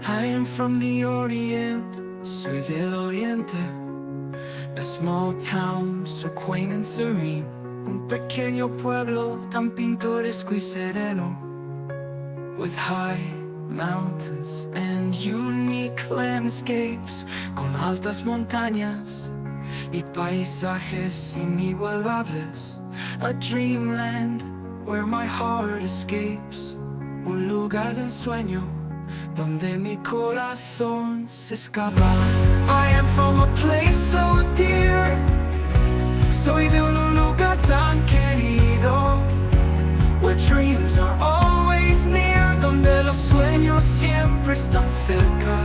I am from the Orient, soy del Oriente. A small town so quaint and serene, un pequeño pueblo tan pintoresco y sereno, with high mountains and unique landscapes, con altas montañas y paisajes inigualables. A dreamland where my heart escapes, un lugar de ensueño donde mi corazón se escapa. I am from a place so dear, soy de un lugar tan querido, where dreams are always near, donde los sueños siempre están cerca.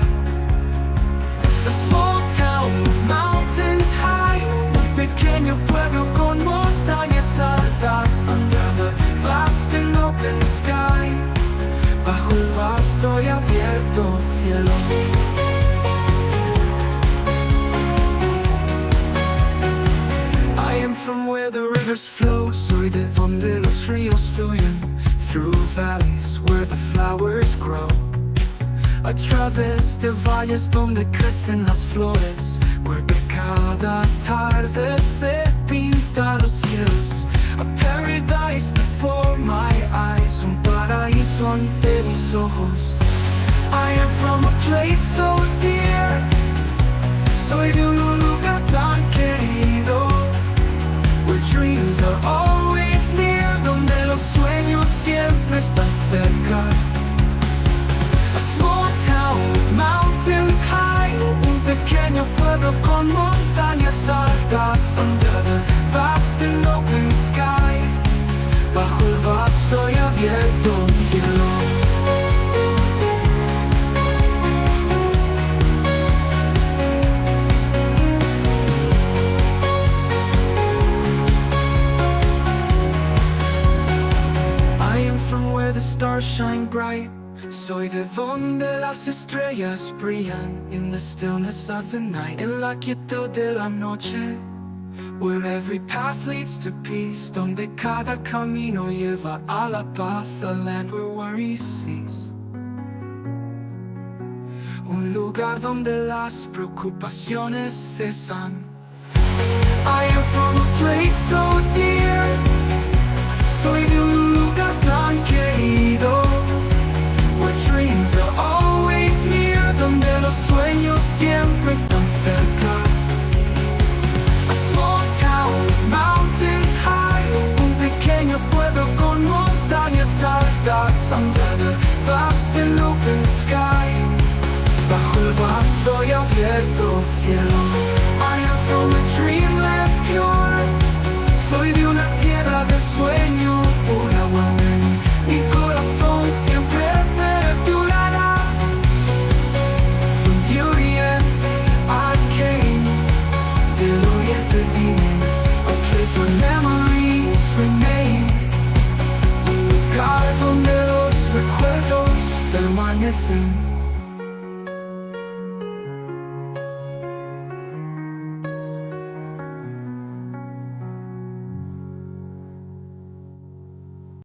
A small town with mountains high, un pequeño pueblo con montañas altas, under the vast and open sky, bajo el vasto y abierto cielo. I am from where the rivers flow, soy de donde los ríos fluyen, through valleys where the flowers grow, a través de valles donde crecen las flores, where cada atardecer pinta los cielos. A paradise before my eyes, un paraíso ante mis ojos. I am from a place so dear, soy de un lugar tan querido, where dreams are always near, donde los sueños siempre están cerca. A small town with mountains high, un pequeño pueblo con montañas altas, under the vast and open sky, bajo el vasto y abierto cielo. From where the stars shine bright, soy de donde las estrellas brillan, in the stillness of the night, en la quietud de la noche, where every path leads to peace, donde cada camino lleva a la paz, a land where worries cease, un lugar donde las preocupaciones cesan. I am from a place so dear, soy de un lugar tan querido, where dreams are always near, donde los sueños siempre están cerca. A small town with mountains high, un pequeño pueblo con montañas altas, under the vast and open sky, bajo el vasto y abierto cielo. I am from a dreamland pure, soy de una tierra de sueño, pura mi corazón siempre perdurará. From the Orient I came, del Oriente vine, a place where memories remain, un lugar donde los recuerdos permanecen.